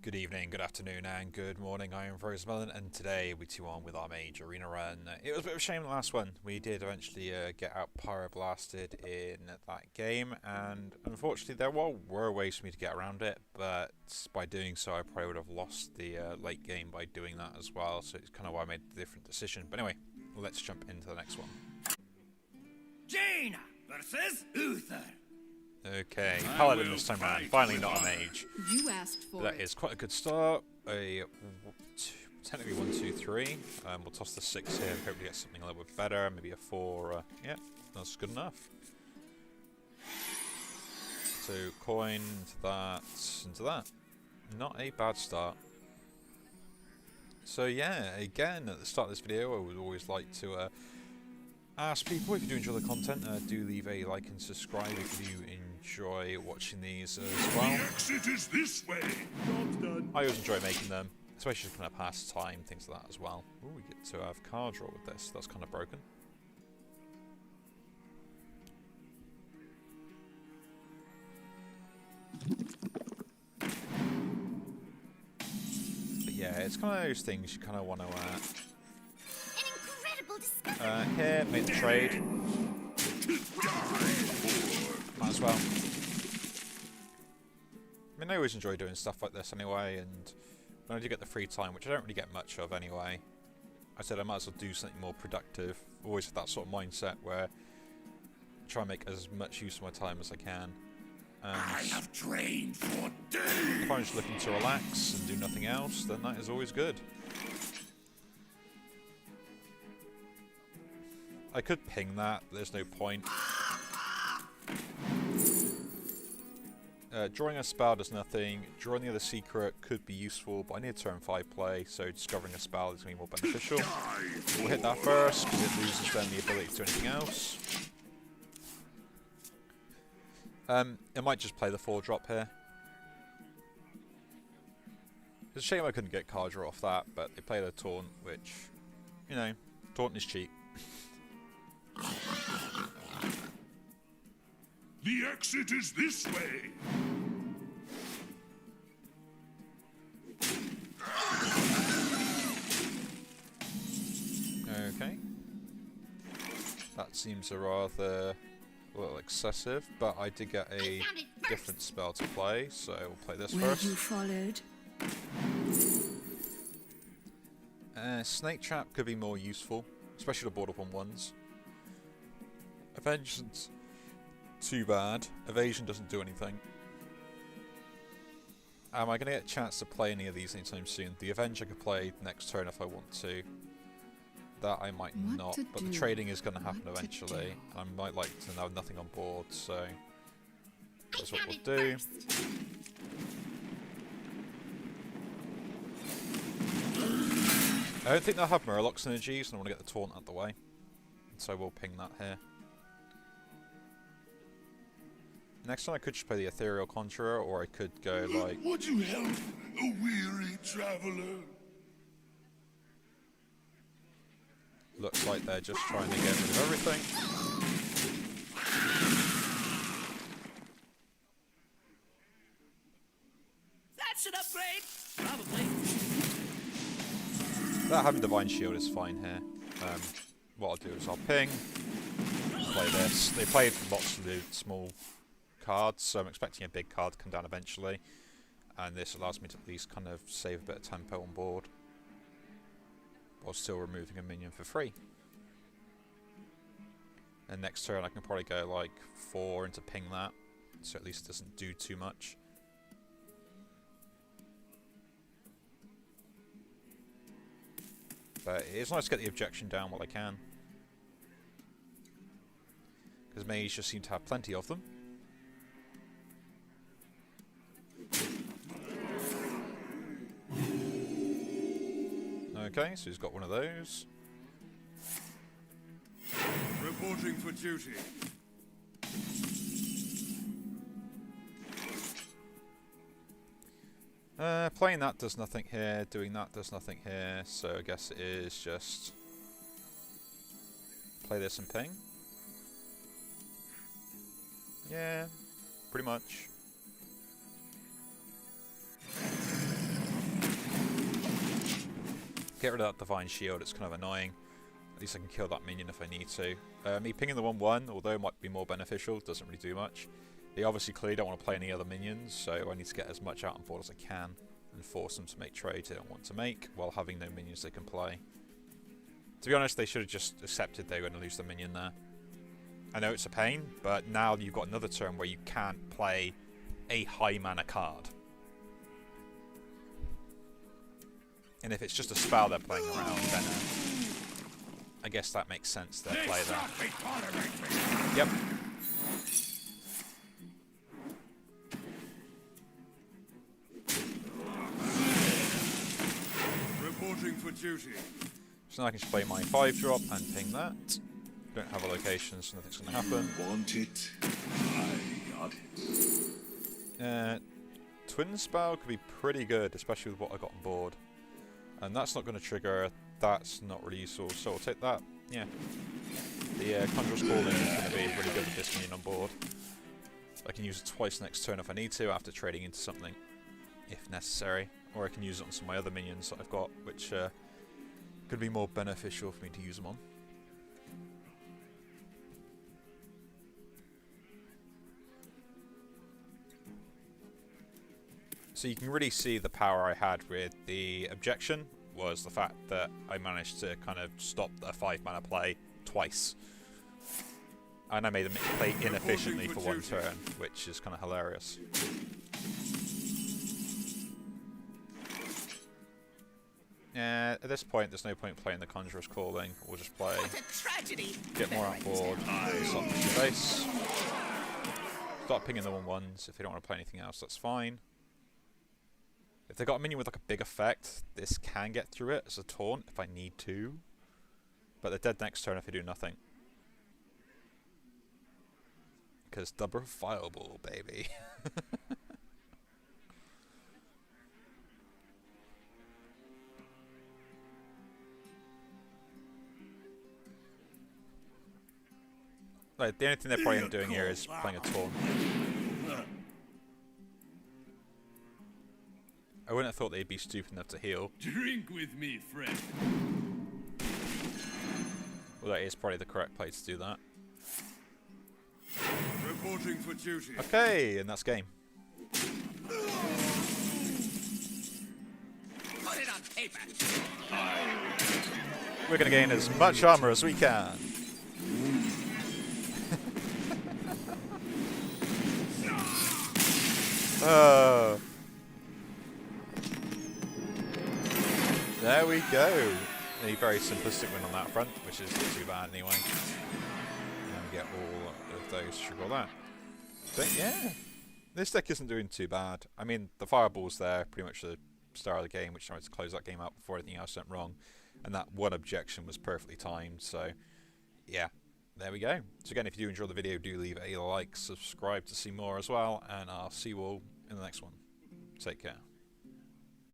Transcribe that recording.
Good evening, good afternoon, and good morning. I am Rosemelon, and today we too on with our Mage Arena run. It was a bit of a shame the last one. We did eventually get out pyroblasted in that game, and unfortunately there were ways for me to get around it, but by doing so I probably would have lost the late game by doing that as well, so it's kind of why I made a different decision. But anyway, let's jump into the next one. Jaina versus Uther. Okay, Paladin this time around. Finally not a Mage. You asked for That it. is quite a good start. Technically 1, 2, 3. We'll toss the 6 here and hopefully get something a little bit better. Maybe a 4. Yeah, that's good enough. So coin into that. Not a bad start. So yeah, again at the start of this video, I would always like to ask people if you do enjoy the content, do leave a like and subscribe if you enjoy watching these as well. The exit is this way. Job's done. I always enjoy making them, especially to kind of pass time, things like that as well. Ooh, we get to have card draw with this. That's kind of broken. But yeah, it's kind of those things you kind of want to here, make the trade. Might as well. I mean, I always enjoy doing stuff like this anyway, and when I do get the free time, which I don't really get much of anyway, I said I might as well do something more productive. Always have that sort of mindset where I try and make as much use of my time as I can. And I have trained for days. if I'm just looking to relax and do nothing else, then that is always good. I could ping that, there's no point. Drawing a spell does nothing. Drawing the other secret could be useful, but I need a turn 5 play, so discovering a spell is going to be more beneficial. We'll hit that first, because it loses then the ability to do anything else. I might just play the 4-drop here. It's a shame I couldn't get card draw off that, but they played a taunt, which, you know, taunt is cheap. The exit is this way. Okay. That seems a rather little excessive, but I did get a different spell to play, so we'll play this Where first. you followed. Snake Trap could be more useful, especially the board up on ones. Avenge isn't too bad. Evasion doesn't do anything. Am I going to get a chance to play any of these anytime soon? The Avenge I could play next turn if I want to. That I might What not, to but the do? trading is going to happen What to eventually. do? I might like to have nothing on board, so that's what we'll do. I don't think they'll have Murloc synergies, and I want to get the taunt out of the way. So we'll ping that here. Next time I could just play the Ethereal Conjurer, or I could go like... Would you help a weary traveler? Looks like they're just trying to get rid of everything. That should upgrade. Probably. That having Divine Shield is fine here. What I'll do is I'll ping, play this. They played lots of the small cards, so I'm expecting a big card to come down eventually. And this allows me to at least kind of save a bit of tempo on board, while still removing a minion for free. And next turn I can probably go like 4 into ping that, so at least it doesn't do too much. But it's nice to get the objection down while I can, because Mage just seem to have plenty of them. Okay, so he's got one of those. Reporting for duty. Playing that does nothing here, doing that does nothing here, so I guess it is just play this and ping. Yeah, pretty much. get rid of that Divine Shield, it's kind of annoying. At least I can kill that minion if I need to. Me pinging the 1-1, although it might be more beneficial, doesn't really do much. They obviously clearly don't want to play any other minions, so I need to get as much out on board as I can and force them to make trades they don't want to make while having no minions they can play. To be honest, they should have just accepted they were going to lose the minion there. I know it's a pain, but now you've got another turn where you can't play a high mana card. And if it's just a spell they're playing around, then I guess that makes sense to play that. Yep. Reporting for duty. So now I can just play my 5-drop and ping that. Don't have a location, so nothing's going to happen. Want it? I got it. Twin spell could be pretty good, especially with what I got on board. And that's not going to trigger. That's not really useful, so I'll take that. Yeah. The Conjurer's Calling is going to be really good with this minion on board. I can use it twice next turn if I need to, after trading into something, if necessary. Or I can use it on some of my other minions that I've got, which could be more beneficial for me to use them on. So you can really see the power I had with the objection was the fact that I managed to kind of stop a 5-mana play twice. And I made them play inefficiently for one turn, which is kind of hilarious. At this point, there's no point playing the Conjurer's Calling. We'll just play, get more on board, stop your base, start pinging the 1-1s. If they don't want to play anything else, that's fine. If they got a minion with like a big effect, this can get through it as a taunt if I need to. But they're dead next turn if I do nothing. Because double fireball, baby. Like, the only thing they're probably doing here is playing a taunt. I wouldn't have thought they'd be stupid enough to heal. Drink with me, friend. Well, that is probably the correct play to do that. Reporting for duty. Okay, and that's game. Put it on paper. We're going to gain as much armor as we can. There we go. A very simplistic win on that front, which is not too bad anyway. And we get all of those to trigger that. But yeah, this deck isn't doing too bad. I mean, the fireball's there pretty much at the start of the game, which tried to close that game out before anything else went wrong. And that one objection was perfectly timed, so yeah, there we go. So again, if you do enjoy the video, do leave a like, subscribe to see more as well, and I'll see you all in the next one. Take care.